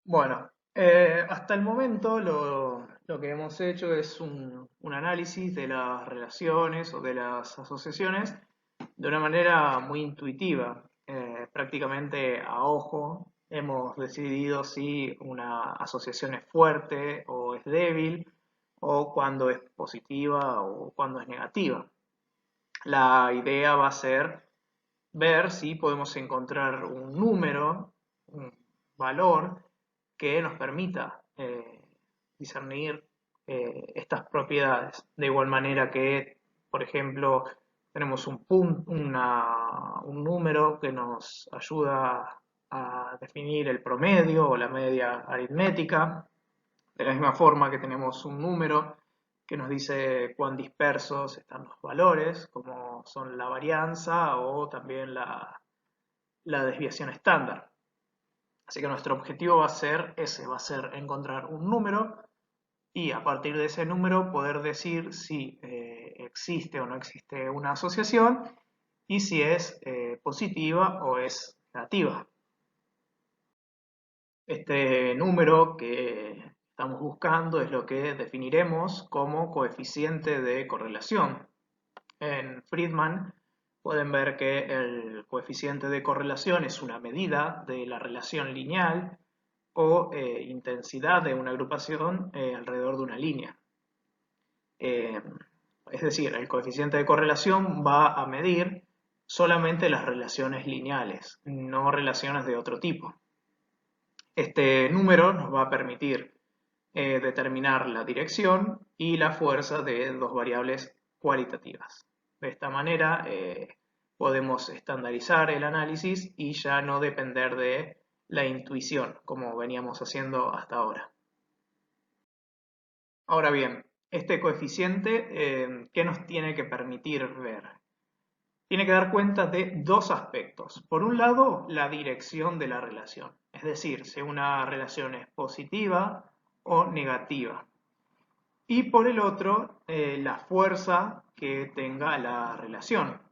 Bueno, hasta el momento lo que hemos hecho es un análisis de las relaciones o de las asociaciones de una manera muy intuitiva, prácticamente a ojo. Hemos decidido si una asociación es fuerte o es débil, o cuando es positiva o cuando es negativa. La idea va a ser ver si podemos encontrar un número, un valor que nos permita discernir estas propiedades. De igual manera que, por ejemplo, tenemos un número que nos ayuda a definir el promedio o la media aritmética. De la misma forma que tenemos un número que nos dice cuán dispersos están los valores, como son la varianza o también la desviación estándar. Así que nuestro objetivo va a ser ese, va a ser encontrar un número y a partir de ese número poder decir si existe o no existe una asociación y si es positiva o es negativa. Este número que estamos buscando es lo que definiremos como coeficiente de correlación. En Friedman pueden ver que el coeficiente de correlación es una medida de la relación lineal o intensidad de una agrupación alrededor de una línea. Eh, es decir, el coeficiente de correlación va a medir solamente las relaciones lineales, no relaciones de otro tipo. Este número nos va a permitir determinar la dirección y la fuerza de dos variables cualitativas. De esta manera podemos estandarizar el análisis y ya no depender de la intuición, como veníamos haciendo hasta ahora. Ahora bien, este coeficiente, ¿qué nos tiene que permitir ver? Tiene que dar cuenta de dos aspectos. Por un lado, la dirección de la relación, es decir, si una relación es positiva o negativa. Y por el otro, la fuerza que tenga la relación.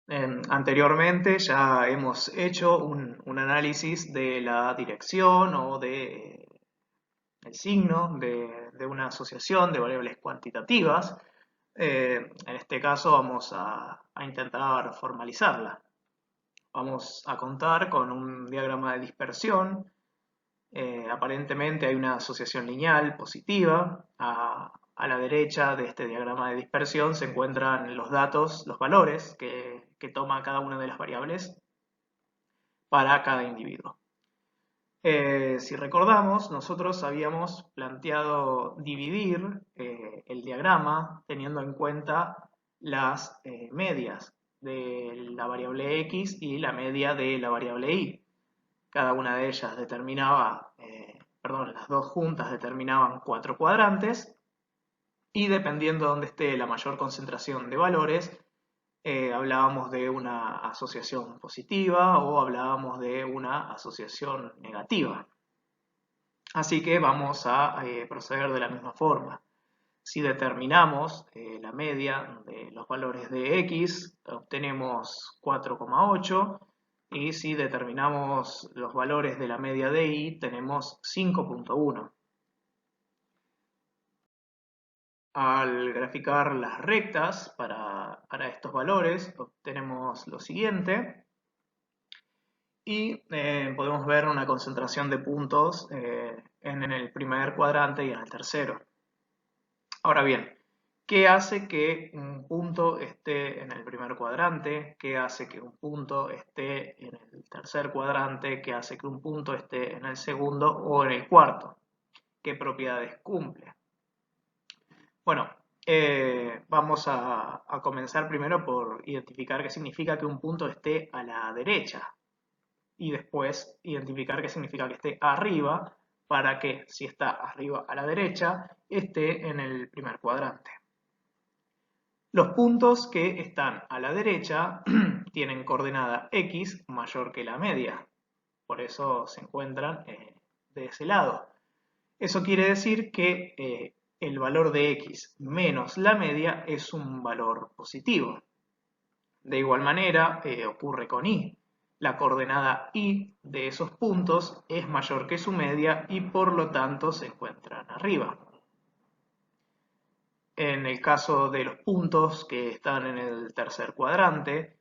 Anteriormente ya hemos hecho un análisis de la dirección o de el signo de una asociación de variables cuantitativas. En este caso vamos a intentar formalizarla. Vamos a contar con un diagrama de dispersión. Aparentemente hay una asociación lineal positiva. A la derecha de este diagrama de dispersión se encuentran los datos, los valores que toma cada una de las variables para cada individuo. Si recordamos, nosotros habíamos planteado dividir el diagrama teniendo en cuenta las medias de la variable x y la media de la variable y. Cada una de ellas determinaba, perdón, las dos juntas determinaban 4 cuadrantes y dependiendo de dónde esté la mayor concentración de valores, hablábamos de una asociación positiva o hablábamos de una asociación negativa. Así que vamos a proceder de la misma forma. Si determinamos la media de los valores de x, obtenemos 4,8 y si determinamos los valores de la media de y, tenemos 5,1. Al graficar las rectas para estos valores, obtenemos lo siguiente y podemos ver una concentración de puntos en el primer cuadrante y en el tercero. Ahora bien, ¿qué hace que un punto esté en el primer cuadrante? ¿Qué hace que un punto esté en el tercer cuadrante? ¿Qué hace que un punto esté en el segundo o en el cuarto? ¿Qué propiedades cumple? Bueno, vamos a comenzar primero por identificar qué significa que un punto esté a la derecha y después identificar qué significa que esté arriba para que, si está arriba a la derecha, esté en el primer cuadrante. Los puntos que están a la derecha tienen coordenada x mayor que la media, por eso se encuentran de ese lado. Eso quiere decir que el valor de x menos la media es un valor positivo. De igual manera ocurre con y. La coordenada y de esos puntos es mayor que su media y por lo tanto se encuentran arriba. En el caso de los puntos que están en el tercer cuadrante,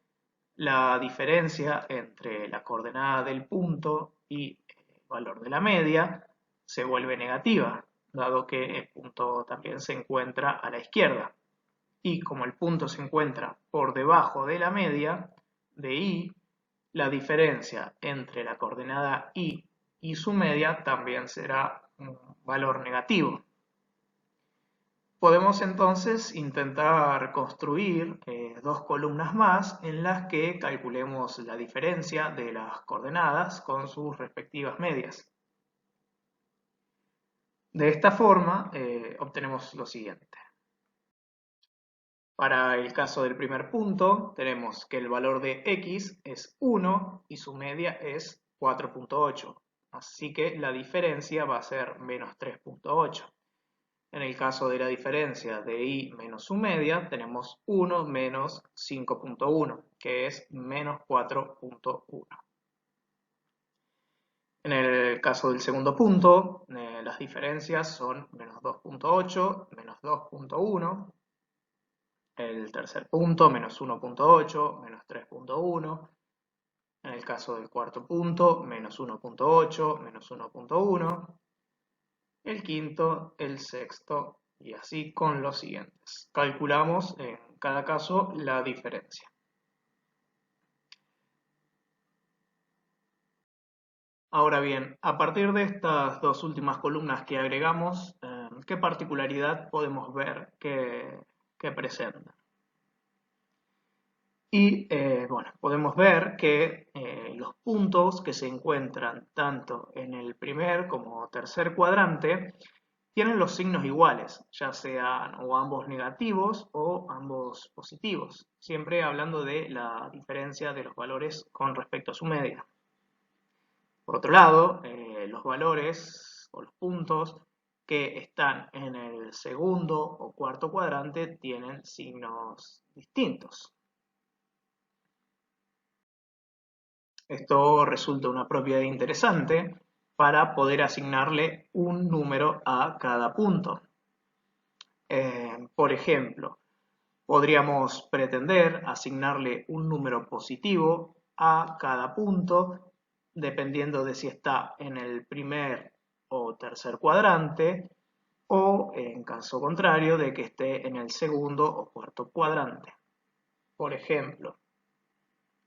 la diferencia entre la coordenada del punto y el valor de la media se vuelve negativa, dado que el punto también se encuentra a la izquierda. Y como el punto se encuentra por debajo de la media de y, la diferencia entre la coordenada y su media también será un valor negativo. Podemos entonces intentar construir dos columnas más en las que calculemos la diferencia de las coordenadas con sus respectivas medias. De esta forma obtenemos lo siguiente. Para el caso del primer punto, tenemos que el valor de x es 1 y su media es 4.8. Así que la diferencia va a ser menos 3.8. En el caso de la diferencia de y menos su media, tenemos 1 menos 5.1, que es menos 4.1. En el caso del segundo punto, las diferencias son menos 2.8, menos 2.1. El tercer punto, menos 1.8, menos 3.1. En el caso del cuarto punto, menos 1.8, menos 1.1. El quinto, el sexto, y así con los siguientes. Calculamos en cada caso la diferencia. Ahora bien, a partir de estas dos últimas columnas que agregamos, ¿qué particularidad podemos ver que presentan? Y bueno, podemos ver que los puntos que se encuentran tanto en el primer como tercer cuadrante tienen los signos iguales, ya sean o ambos negativos o ambos positivos, siempre hablando de la diferencia de los valores con respecto a su media. Por otro lado, los valores o los puntos que están en el segundo o cuarto cuadrante tienen signos distintos. Esto resulta una propiedad interesante para poder asignarle un número a cada punto. Por ejemplo, podríamos pretender asignarle un número positivo a cada punto, dependiendo de si está en el primer o tercer cuadrante, o en caso contrario, de que esté en el segundo o cuarto cuadrante. Por ejemplo,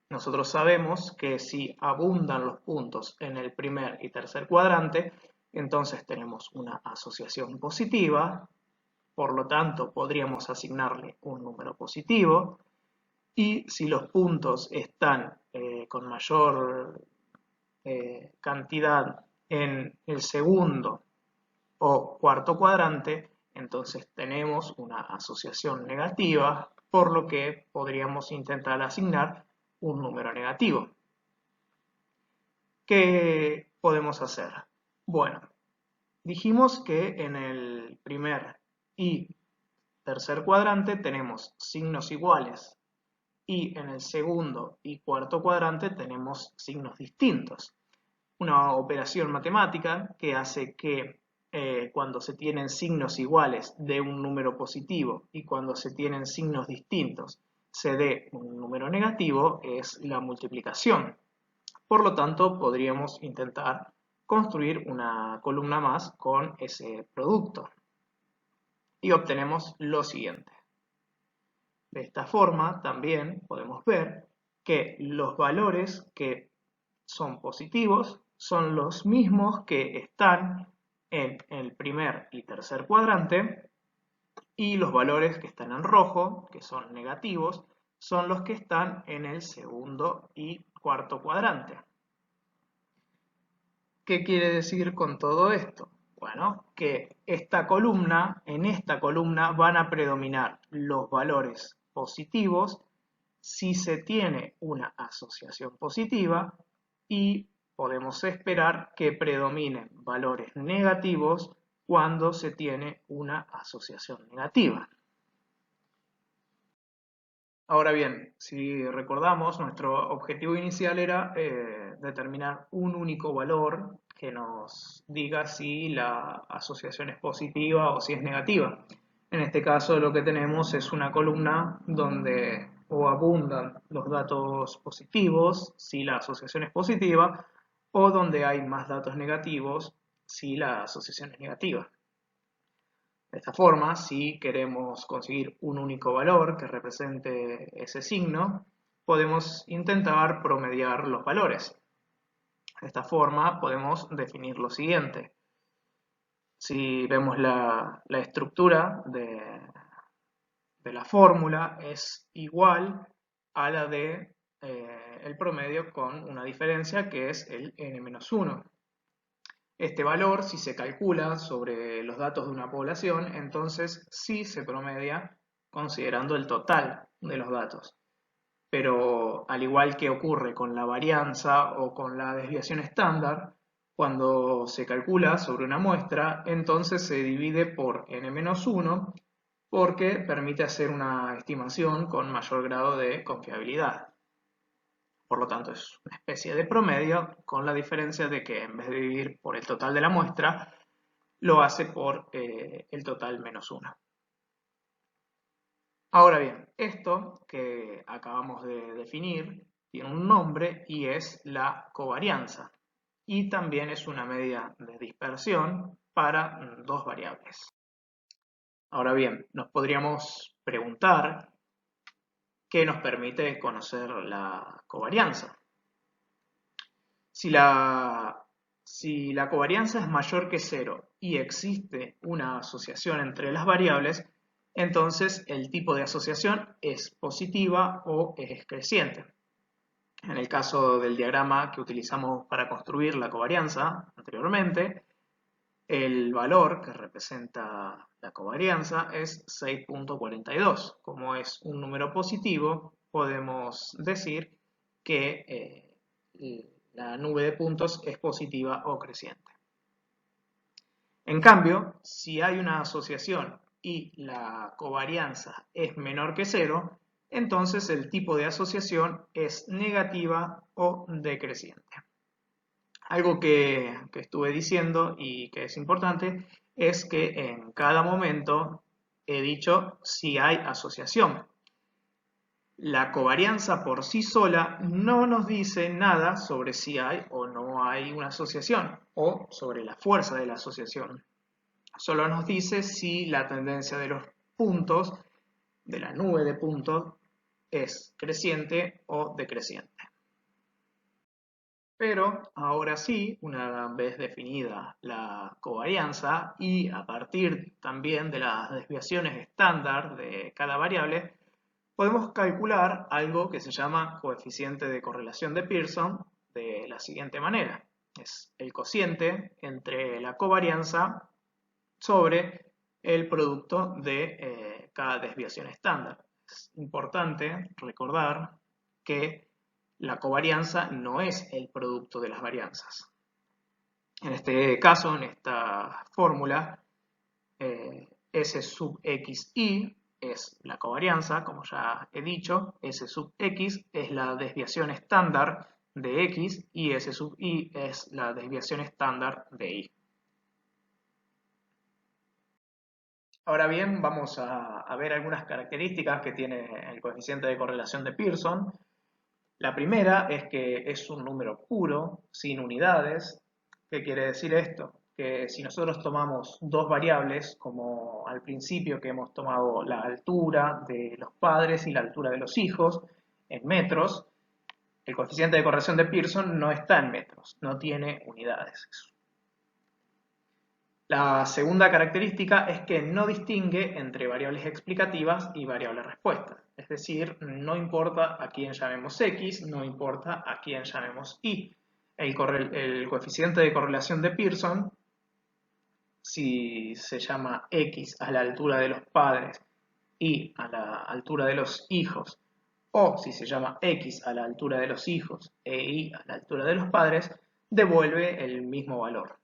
nosotros sabemos que si abundan los puntos en el primer y tercer cuadrante, entonces tenemos una asociación positiva, por lo tanto podríamos asignarle un número positivo, y si los puntos están con mayor cantidad en el segundo o cuarto cuadrante, entonces tenemos una asociación negativa, por lo que podríamos intentar asignar un número negativo. ¿Qué podemos hacer? Bueno, dijimos que en el primer y tercer cuadrante tenemos signos iguales y en el segundo y cuarto cuadrante tenemos signos distintos. Una operación matemática que hace que cuando se tienen signos iguales de un número positivo y cuando se tienen signos distintos se dé un número negativo es la multiplicación. Por lo tanto, podríamos intentar construir una columna más con ese producto. Y obtenemos lo siguiente. De esta forma, también podemos ver que los valores que son positivos son los mismos que están en el primer y tercer cuadrante, y los valores que están en rojo, que son negativos, son los que están en el segundo y cuarto cuadrante. ¿Qué quiere decir con todo esto? Bueno, que en esta columna van a predominar los valores positivos si se tiene una asociación positiva, y podemos esperar que predominen valores negativos cuando se tiene una asociación negativa. Ahora bien, si recordamos, nuestro objetivo inicial era determinar un único valor que nos diga si la asociación es positiva o si es negativa. En este caso lo que tenemos es una columna donde o abundan los datos positivos si la asociación es positiva o donde hay más datos negativos si la asociación es negativa. De esta forma, si queremos conseguir un único valor que represente ese signo, podemos intentar promediar los valores. De esta forma podemos definir lo siguiente. Si vemos la estructura de la fórmula es igual a la de el promedio con una diferencia que es el n-1. Este valor, si se calcula sobre los datos de una población, entonces sí se promedia considerando el total de los datos. Pero al igual que ocurre con la varianza o con la desviación estándar, cuando se calcula sobre una muestra, entonces se divide por n-1 porque permite hacer una estimación con mayor grado de confiabilidad. Por lo tanto, es una especie de promedio con la diferencia de que en vez de dividir por el total de la muestra, lo hace por el total menos 1. Ahora bien, esto que acabamos de definir tiene un nombre y es la covarianza. Y también es una medida de dispersión para dos variables. Ahora bien, nos podríamos preguntar qué nos permite conocer la covarianza. Si la covarianza es mayor que 0 y existe una asociación entre las variables, entonces el tipo de asociación es positiva o es creciente. En el caso del diagrama que utilizamos para construir la covarianza anteriormente, el valor que representa la covarianza es 6.42. Como es un número positivo, podemos decir que la nube de puntos es positiva o creciente. En cambio, si hay una asociación y la covarianza es menor que 0, entonces el tipo de asociación es negativa o decreciente. Algo que estuve diciendo y que es importante es que en cada momento he dicho si hay asociación. La covarianza por sí sola no nos dice nada sobre si hay o no hay una asociación o sobre la fuerza de la asociación. Solo nos dice si la tendencia de los puntos, de la nube de puntos, es creciente o decreciente. Pero ahora sí, una vez definida la covarianza y a partir también de las desviaciones estándar de cada variable, podemos calcular algo que se llama coeficiente de correlación de Pearson de la siguiente manera. Es el cociente entre la covarianza sobre el producto de cada desviación estándar. Es importante recordar que la covarianza no es el producto de las varianzas. En este caso, en esta fórmula, S sub xi es la covarianza, como ya he dicho, S sub x es la desviación estándar de x y S sub y es la desviación estándar de y. Ahora bien, vamos a ver algunas características que tiene el coeficiente de correlación de Pearson. La primera es que es un número puro, sin unidades. ¿Qué quiere decir esto? Que si nosotros tomamos dos variables, como al principio que hemos tomado la altura de los padres y la altura de los hijos en metros, el coeficiente de correlación de Pearson no está en metros, no tiene unidades. La segunda característica es que no distingue entre variables explicativas y variables respuestas. Es decir, no importa a quién llamemos X, no importa a quién llamemos Y. El coeficiente de correlación de Pearson, si se llama X a la altura de los padres y a la altura de los hijos, o si se llama X a la altura de los hijos e Y a la altura de los padres, devuelve el mismo valor.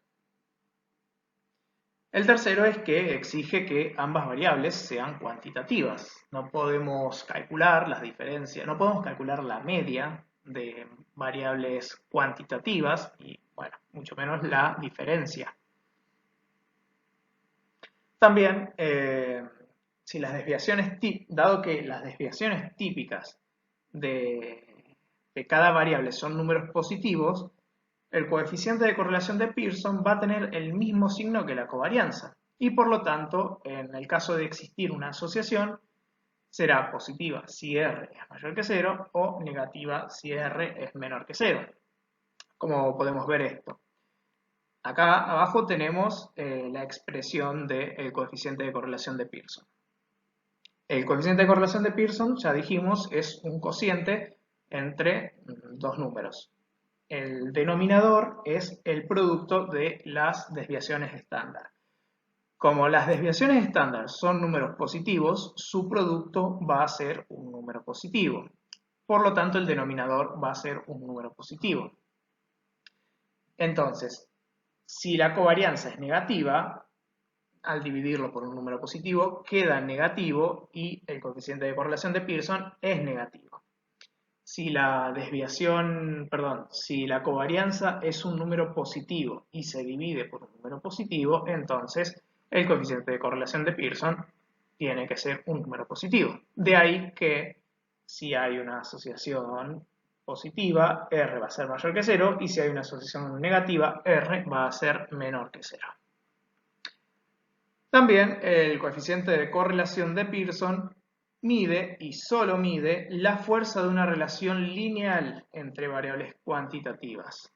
El tercero es que exige que ambas variables sean cuantitativas. No podemos calcular las diferencias, no podemos calcular la media de variables cuantitativas y, bueno, mucho menos la diferencia. También, si las desviaciones, dado que las desviaciones típicas de cada variable son números positivos, el coeficiente de correlación de Pearson va a tener el mismo signo que la covarianza y por lo tanto, en el caso de existir una asociación, será positiva si R es mayor que 0 o negativa si R es menor que 0. ¿Cómo podemos ver esto? Acá abajo tenemos la expresión del coeficiente de correlación de Pearson. El coeficiente de correlación de Pearson, ya dijimos, es un cociente entre dos números. El denominador es el producto de las desviaciones estándar. Como las desviaciones estándar son números positivos, su producto va a ser un número positivo. Por lo tanto, el denominador va a ser un número positivo. Entonces, si la covarianza es negativa, al dividirlo por un número positivo, queda negativo y el coeficiente de correlación de Pearson es negativo. Si la covarianza es un número positivo y se divide por un número positivo, entonces el coeficiente de correlación de Pearson tiene que ser un número positivo. De ahí que si hay una asociación positiva, R va a ser mayor que 0, y si hay una asociación negativa, R va a ser menor que 0. También el coeficiente de correlación de Pearson mide y solo mide la fuerza de una relación lineal entre variables cuantitativas.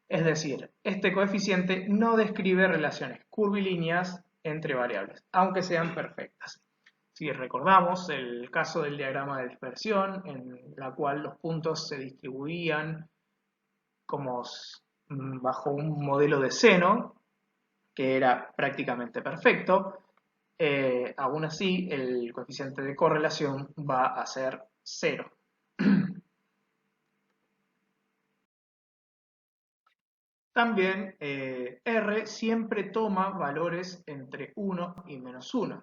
Es decir, este coeficiente no describe relaciones curvilíneas entre variables, aunque sean perfectas. Si recordamos el caso del diagrama de dispersión, en la cual los puntos se distribuían como bajo un modelo de seno, que era prácticamente perfecto, aún así el coeficiente de correlación va a ser 0. También R siempre toma valores entre 1 y menos 1.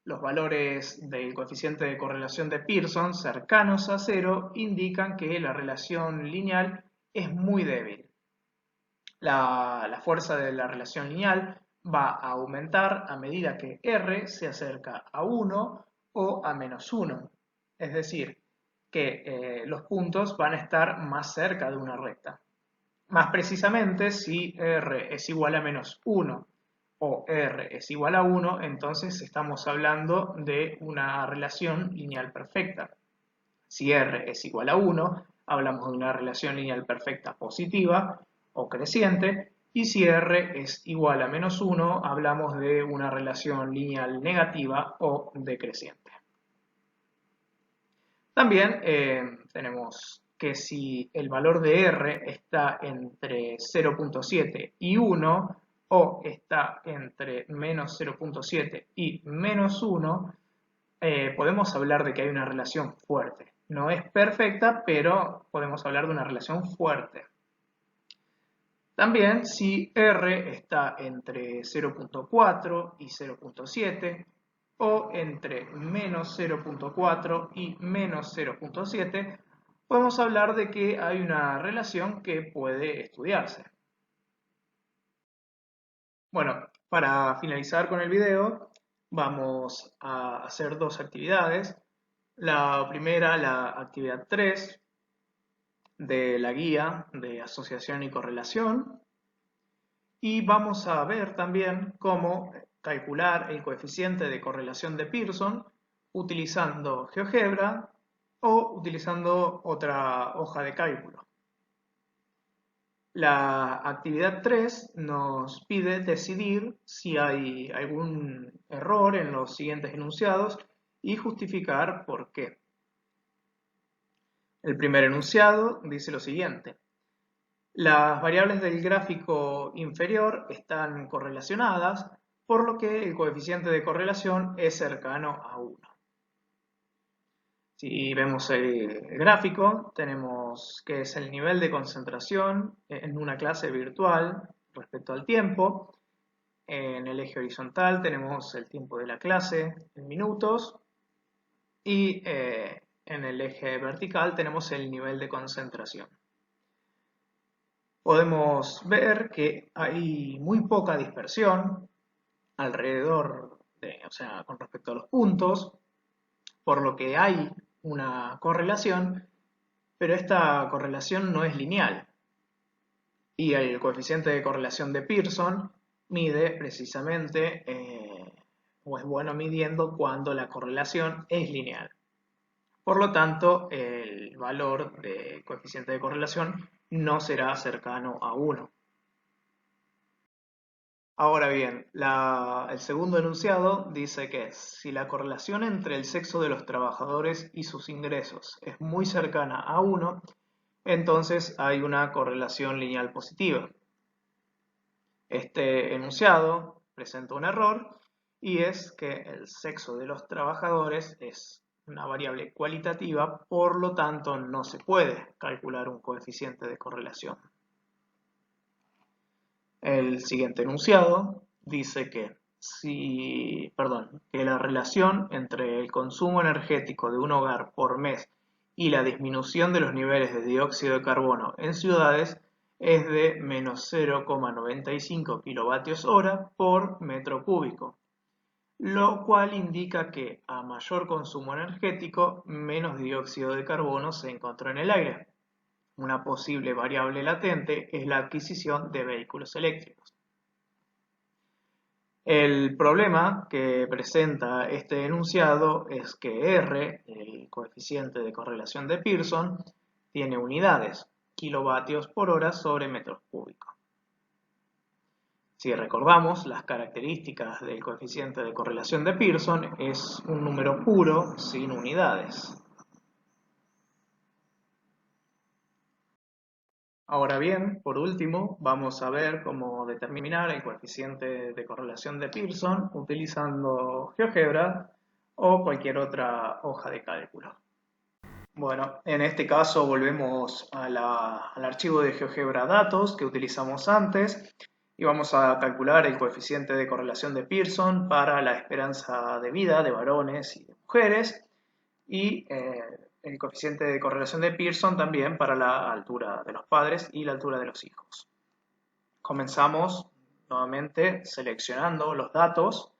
Los valores del coeficiente de correlación de Pearson cercanos a 0 indican que la relación lineal es muy débil. La fuerza de la relación lineal va a aumentar a medida que R se acerca a 1 o a menos 1. Es decir, que los puntos van a estar más cerca de una recta. Más precisamente, si R es igual a menos 1 o R es igual a 1, entonces estamos hablando de una relación lineal perfecta. Si R es igual a 1, hablamos de una relación lineal perfecta positiva o creciente, y si R es igual a menos 1, hablamos de una relación lineal negativa o decreciente. También tenemos que si el valor de R está entre 0.7 y 1, o está entre menos 0.7 y menos 1, podemos hablar de que hay una relación fuerte. No es perfecta, pero podemos hablar de una relación fuerte. También si R está entre 0.4 y 0.7, o entre menos 0.4 y menos 0.7, podemos hablar de que hay una relación que puede estudiarse. Bueno, para finalizar con el video, vamos a hacer dos actividades. La primera, la actividad 3 de la guía de asociación y correlación. Y vamos a ver también cómo calcular el coeficiente de correlación de Pearson utilizando GeoGebra o utilizando otra hoja de cálculo. La actividad 3 nos pide decidir si hay algún error en los siguientes enunciados y justificar por qué. El primer enunciado dice lo siguiente: las variables del gráfico inferior están correlacionadas, por lo que el coeficiente de correlación es cercano a 1. Si vemos el gráfico, tenemos que es el nivel de concentración en una clase virtual respecto al tiempo, En el eje horizontal tenemos el tiempo de la clase en minutos y en el eje vertical tenemos el nivel de concentración. Podemos ver que hay muy poca dispersión alrededor o sea, con respecto a los puntos, por lo que hay una correlación, pero esta correlación no es lineal. Y el coeficiente de correlación de Pearson mide precisamente, o es bueno midiendo cuando la correlación es lineal. Por lo tanto, el valor de coeficiente de correlación no será cercano a 1. Ahora bien, el segundo enunciado dice que si la correlación entre el sexo de los trabajadores y sus ingresos es muy cercana a 1, entonces hay una correlación lineal positiva. Este enunciado presenta un error y es que el sexo de los trabajadores es una variable cualitativa, por lo tanto no se puede calcular un coeficiente de correlación. El siguiente enunciado dice que que la relación entre el consumo energético de un hogar por mes y la disminución de los niveles de dióxido de carbono en ciudades es de menos 0,95 kWh por metro cúbico, lo cual indica que a mayor consumo energético, menos dióxido de carbono se encontró en el aire. Una posible variable latente es la adquisición de vehículos eléctricos. El problema que presenta este enunciado es que R, el coeficiente de correlación de Pearson, tiene unidades, kilovatios por hora sobre metros cúbicos. Si recordamos, las características del coeficiente de correlación de Pearson es un número puro sin unidades. Ahora bien, por último, vamos a ver cómo determinar el coeficiente de correlación de Pearson utilizando GeoGebra o cualquier otra hoja de cálculo. Bueno, en este caso volvemos al archivo de GeoGebra datos que utilizamos antes y vamos a calcular el coeficiente de correlación de Pearson para la esperanza de vida de varones y de mujeres y el coeficiente de correlación de Pearson también para la altura de los padres y la altura de los hijos. Comenzamos nuevamente seleccionando los datos.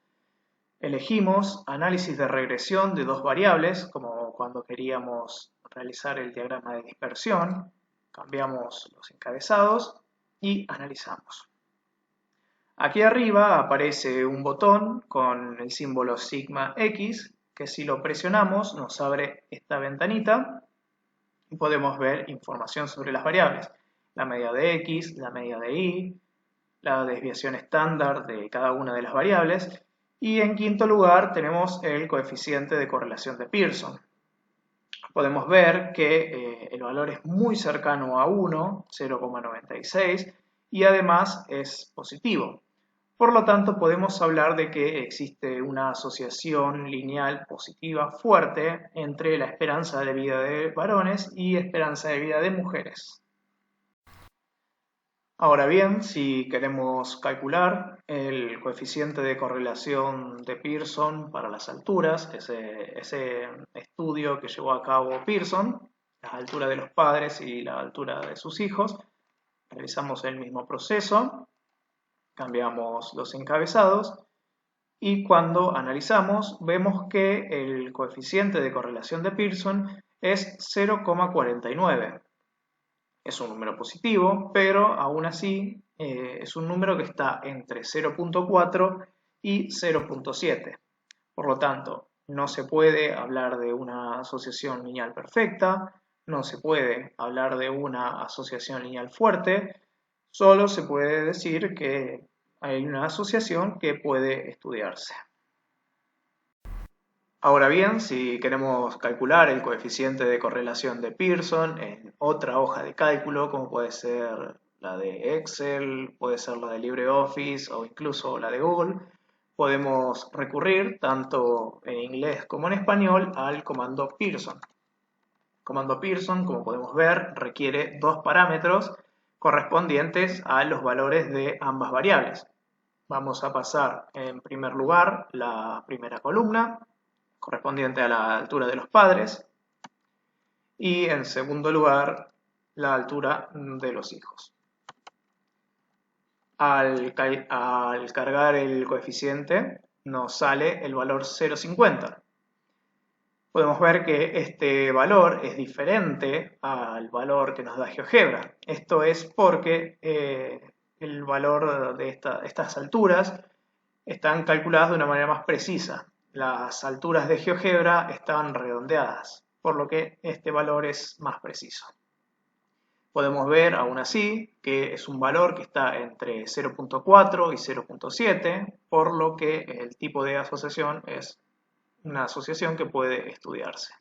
Elegimos análisis de regresión de dos variables, como cuando queríamos realizar el diagrama de dispersión. Cambiamos los encabezados y analizamos. Aquí arriba aparece un botón con el símbolo sigma X, que si lo presionamos nos abre esta ventanita y podemos ver información sobre las variables. La media de X, la media de Y, la desviación estándar de cada una de las variables y en quinto lugar tenemos el coeficiente de correlación de Pearson. Podemos ver que el valor es muy cercano a 1, 0,96 y además es positivo. Por lo tanto, podemos hablar de que existe una asociación lineal positiva fuerte entre la esperanza de vida de varones y esperanza de vida de mujeres. Ahora bien, si queremos calcular el coeficiente de correlación de Pearson para las alturas, ese estudio que llevó a cabo Pearson, la altura de los padres y la altura de sus hijos, realizamos el mismo proceso. Cambiamos los encabezados y cuando analizamos vemos que el coeficiente de correlación de Pearson es 0,49. Es un número positivo, pero aún así es un número que está entre 0,4 y 0,7. Por lo tanto, no se puede hablar de una asociación lineal perfecta, no se puede hablar de una asociación lineal fuerte, solo se puede decir que hay una asociación que puede estudiarse. Ahora bien, si queremos calcular el coeficiente de correlación de Pearson en otra hoja de cálculo, como puede ser la de Excel, puede ser la de LibreOffice o incluso la de Google, podemos recurrir tanto en inglés como en español al comando Pearson. El comando Pearson, como podemos ver, requiere dos parámetros correspondientes a los valores de ambas variables. Vamos a pasar en primer lugar la primera columna, correspondiente a la altura de los padres, y en segundo lugar la altura de los hijos. Al cargar el coeficiente nos sale el valor 0,50. Podemos ver que este valor es diferente al valor que nos da GeoGebra. Esto es porque el valor de estas alturas están calculadas de una manera más precisa. Las alturas de GeoGebra están redondeadas, por lo que este valor es más preciso. Podemos ver aún así que es un valor que está entre 0,4 y 0,7, por lo que el tipo de asociación es una asociación que puede estudiarse.